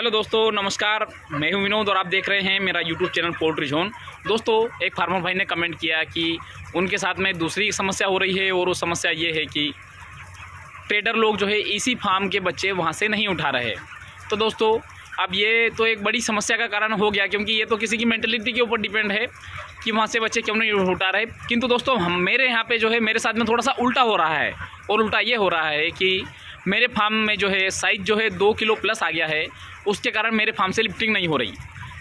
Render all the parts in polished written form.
Hello दोस्तों, नमस्कार। मैं हूं विनोद और आप देख रहे हैं मेरा यूट्यूब चैनल पोल्ट्री जोन। दोस्तों, एक फार्मर भाई ने कमेंट किया कि उनके साथ में दूसरी समस्या हो रही है और वो समस्या ये है कि ट्रेडर लोग जो है इसी फार्म के बच्चे वहां से नहीं उठा रहे। तो दोस्तों, अब ये तो एक बड़ी समस्या का कारण हो गया, क्योंकि ये तो किसी की मेंटलिटी के ऊपर डिपेंड है कि वहाँ से बच्चे क्यों नहीं उठा रहे। किंतु दोस्तों, मेरे यहाँ पे जो है मेरे साथ में थोड़ा सा उल्टा हो रहा है। और उल्टा ये हो रहा है कि मेरे फार्म में जो है साइज़ जो है 2 किलो प्लस आ गया है, उसके कारण मेरे फार्म से लिफ्टिंग नहीं हो रही।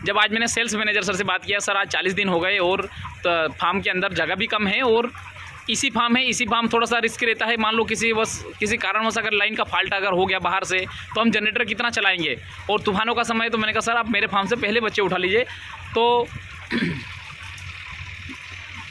जब आज मैंने सेल्स मैनेजर सर से बात किया, सर आज 40 दिन हो गए और फार्म के अंदर जगह भी कम है और इसी फार्म है, इसी फार्म थोड़ा सा रिस्क रहता है। मान लो किसी कारणवश अगर लाइन का फॉल्ट अगर हो गया बाहर से, तो हम जनरेटर कितना चलाएंगे, और तूफानों का समय। तो मैंने कहा सर आप मेरे फार्म से पहले बच्चे उठा लीजिए।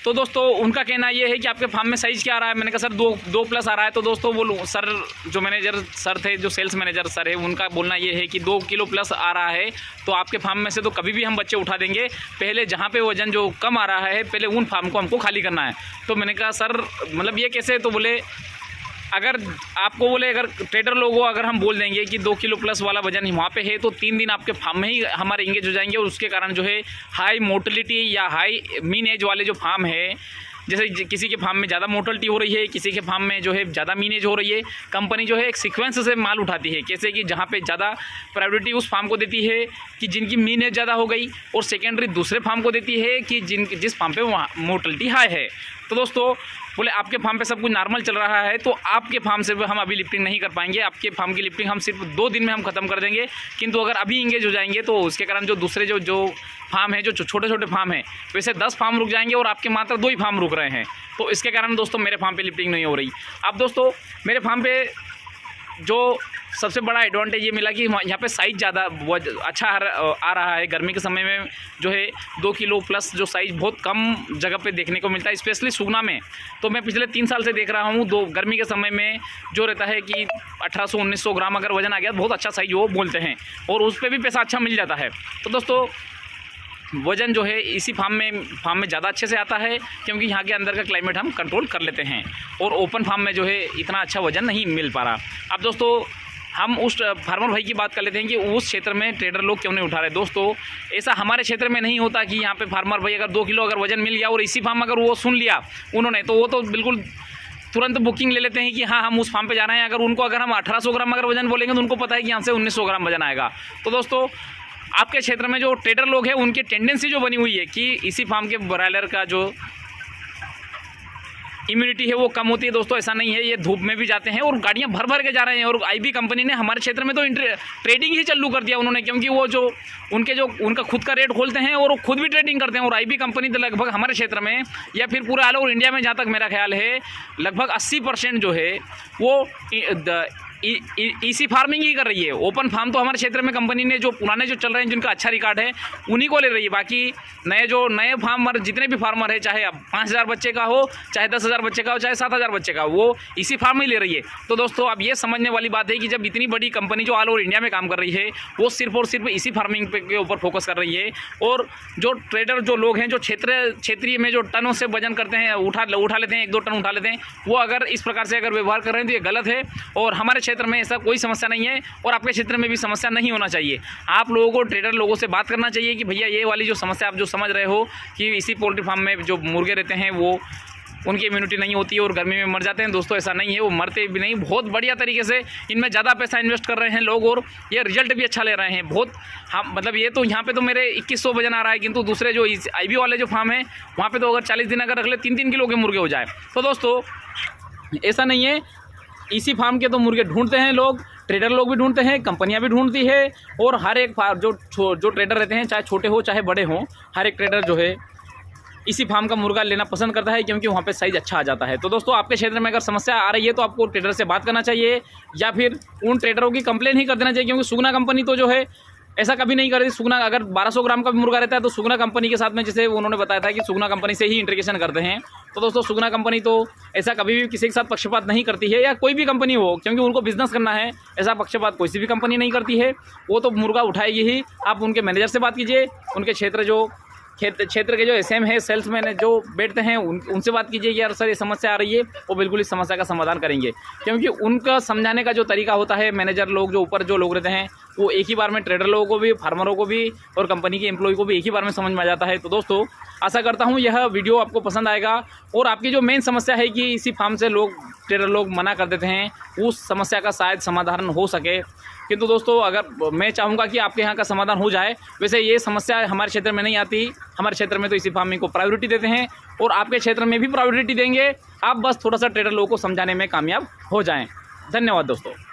तो दोस्तों, उनका कहना ये है कि आपके फार्म में साइज़ क्या आ रहा है। मैंने कहा सर 2 प्लस आ रहा है। तो दोस्तों, वो सर जो मैनेजर सर थे, जो सेल्स मैनेजर सर है, उनका बोलना ये है कि 2 किलो प्लस आ रहा है तो आपके फार्म में से तो कभी भी हम बच्चे उठा देंगे। पहले जहाँ पे वजन जो कम आ रहा है, पहले उन फार्म को हमको खाली करना है। तो मैंने कहा सर मतलब ये कैसे? तो बोले अगर आपको अगर ट्रेडर लोगों अगर हम बोल देंगे कि 2 किलो प्लस वाला वजन वहाँ पे है, तो 3 दिन आपके फार्म में ही हमारे इंगेज हो जाएंगे। और उसके कारण जो है हाई मोर्टेलिटी या हाई मीन एज वाले जो फार्म है, जैसे किसी के फार्म में ज़्यादा मोर्टेलिटी हो रही है, किसी के फार्म में जो है ज़्यादा मीन एज हो रही है, कंपनी जो है एक सीक्वेंस से माल उठाती है। कैसे कि जहाँ पे ज़्यादा प्रायोरिटी उस फार्म को देती है कि जिनकी मीन एज ज़्यादा हो गई, और सेकेंडरी दूसरे फार्म को देती है कि जिस फार्म पे वहाँ मोर्टेलिटी हाई है। तो दोस्तों, बोले आपके फार्म पे सब कुछ नॉर्मल चल रहा है, तो आपके फार्म से हम अभी लिफ्टिंग नहीं कर पाएंगे। आपके फार्म की लिफ्टिंग हम सिर्फ 2 दिन में हम ख़त्म कर देंगे। किंतु अगर अभी इंगेज हो जाएंगे तो उसके कारण जो दूसरे जो फार्म है, जो छोटे छोटे फार्म है, वैसे 10 फार्म रुक जाएंगे और आपके मात्र 2 ही फार्म रुक रहे हैं। तो इसके कारण दोस्तों मेरे फार्म पे लिफ्टिंग नहीं हो रही। अब दोस्तों, मेरे फार्म पे जो सबसे बड़ा एडवांटेज ये मिला कि यहाँ पे साइज़ ज़्यादा अच्छा आ रहा है। गर्मी के समय में जो है 2 किलो प्लस जो साइज़ बहुत कम जगह पे देखने को मिलता है, स्पेशली सुगना में। तो मैं पिछले 3 साल से देख रहा हूँ, गर्मी के समय में जो रहता है कि 1800-1900 ग्राम अगर वजन आ गया, बहुत अच्छा साइज़ वो बोलते हैं, और उस पर भी पैसा अच्छा मिल जाता है। तो दोस्तों, वज़न जो है इसी फार्म में ज़्यादा अच्छे से आता है, क्योंकि यहाँ के अंदर का क्लाइमेट हम कंट्रोल कर लेते हैं, और ओपन फार्म में जो है इतना अच्छा वज़न नहीं मिल पा रहा। अब दोस्तों, हम उस फार्मर भाई की बात कर लेते हैं कि उस क्षेत्र में ट्रेडर लोग क्यों नहीं उठा रहे। दोस्तों, ऐसा हमारे क्षेत्र में नहीं होता कि यहाँ पे फार्मर भाई अगर 2 किलो अगर वजन मिल गया और इसी फार्म अगर वो सुन लिया उन्होंने, तो वो तो बिल्कुल तुरंत बुकिंग ले लेते हैं कि हाँ हम उस फार्म पे जा रहे हैं। अगर हम 1800 ग्राम अगर वजन बोलेंगे तो उनको पता है कि यहाँ से 1900 ग्राम वजन आएगा। तो दोस्तों, आपके क्षेत्र में जो ट्रेडर लोग हैं, उनकी टेंडेंसी जो बनी हुई है कि इसी फार्म के ब्रॉयलर का जो इम्यूनिटी है वो कम होती है। दोस्तों, ऐसा नहीं है। ये धूप में भी जाते हैं और गाड़ियां भर भर के जा रहे हैं। और आईबी कंपनी ने हमारे क्षेत्र में तो ट्रेडिंग ही चालू कर दिया उन्होंने, क्योंकि वो जो उनका खुद का रेट खोलते हैं और वो खुद भी ट्रेडिंग करते हैं। और आईबी कंपनी तो लगभग हमारे क्षेत्र में या फिर पूरे ऑल ओवर इंडिया में, जहाँ तक मेरा ख्याल है, लगभग 80% जो है वो इसी फार्मिंग ही कर रही है। ओपन फार्म तो हमारे क्षेत्र में कंपनी ने जो पुराने जो चल रहे हैं, जिनका अच्छा रिकॉर्ड है, उन्हीं को ले रही है। बाकी नए फार्मर जितने भी फार्मर है, चाहे अब 5000 बच्चे का हो, चाहे 10,000 बच्चे का हो, चाहे 7,000 बच्चे का हो, वो इसी फार्म में ले रही है। तो दोस्तों, अब ये समझने वाली बात है कि जब इतनी बड़ी कंपनी जो ऑल ओवर इंडिया में काम कर रही है, वो सिर्फ और सिर्फ इसी फार्मिंग के ऊपर फोकस कर रही है। और जो ट्रेडर जो लोग हैं, जो क्षेत्रीय में जो टनों से वजन करते हैं, उठा लेते हैं, 1-2 टन उठा लेते हैं, वो अगर इस प्रकार से अगर व्यवहार कर रहे हैं तो ये गलत है। और हमारे क्षेत्र में ऐसा कोई समस्या नहीं है, और आपके क्षेत्र में भी समस्या नहीं होना चाहिए। आप लोगों को ट्रेडर लोगों से बात करना चाहिए कि भैया ये वाली जो समस्या आप जो समझ रहे हो कि इसी पोल्ट्री फार्म में जो मुर्गे रहते हैं वो उनकी इम्यूनिटी नहीं होती है और गर्मी में मर जाते हैं। दोस्तों, ऐसा नहीं है, वो मरते भी नहीं। बहुत बढ़िया तरीके से इनमें ज़्यादा पैसा इन्वेस्ट कर रहे हैं लोग, और ये रिजल्ट भी अच्छा ले रहे हैं बहुत। हम मतलब ये तो यहाँ पे तो मेरे 2100 वजन आ रहा है, किंतु दूसरे जो आईबी वाले जो फार्म है, वहाँ पे तो अगर 40 दिन अगर रख ले 3-3 किलो के मुर्गे हो जाए। तो दोस्तों, ऐसा नहीं है। इसी फार्म के तो मुर्गे ढूंढते हैं लोग, ट्रेडर लोग भी ढूंढते हैं, कंपनियां भी ढूंढती है, और हर एक फार्म जो ट्रेडर रहते हैं, चाहे छोटे हो चाहे बड़े हों, हर एक ट्रेडर जो है इसी फार्म का मुर्गा लेना पसंद करता है, क्योंकि वहाँ पे साइज़ अच्छा आ जाता है। तो दोस्तों, आपके क्षेत्र में अगर समस्या आ रही है तो आपको ट्रेडर से बात करना चाहिए, या फिर उन ट्रेडरों की कंप्लेन ही कर देना चाहिए। क्योंकि सुगना कंपनी तो जो है ऐसा कभी नहीं करती। सुगना अगर 1200 ग्राम का भी मुर्गा रहता है तो सुगना कंपनी के साथ में, जैसे उन्होंने बताया था कि सुगना कंपनी से ही इंटीग्रेशन करते हैं। तो दोस्तों, सुगना कंपनी तो ऐसा कभी भी किसी के साथ पक्षपात नहीं करती है, या कोई भी कंपनी हो, क्योंकि उनको बिजनेस करना है। ऐसा पक्षपात कोई सी भी कंपनी नहीं करती है। वो तो मुर्गा उठाएगी ही। आप उनके मैनेजर से बात कीजिए, उनके क्षेत्र जो क्षेत्र के जो एसएम है, सेल्समैन है जो बैठते हैं, उनसे बात कीजिए कि यार सर ये समस्या आ रही है, वो बिल्कुल इस समस्या का समाधान करेंगे। क्योंकि उनका समझाने का जो तरीका होता है, मैनेजर लोग जो ऊपर जो लोग रहते हैं वो एक ही बार में ट्रेडर लोगों को भी, फार्मरों को भी और कंपनी के एम्प्लॉय को भी एक ही बार में समझ में आ जाता है। तो दोस्तों आशा करता हूँ यह वीडियो आपको पसंद आएगा और आपकी जो मेन समस्या है कि इसी फार्म से ट्रेडर लोग मना कर देते हैं, उस समस्या का शायद समाधान हो सके। किंतु दोस्तों अगर मैं चाहूँगा कि आपके यहाँ का समाधान हो जाए। वैसे ये समस्या हमारे क्षेत्र में नहीं आती, हमारे क्षेत्र में तो इसी फार्मिंग को प्रायोरिटी देते हैं और आपके क्षेत्र में भी प्रायोरिटी देंगे। आप बस थोड़ा सा ट्रेडर लोगों को समझाने में कामयाब हो जाएं। धन्यवाद दोस्तों।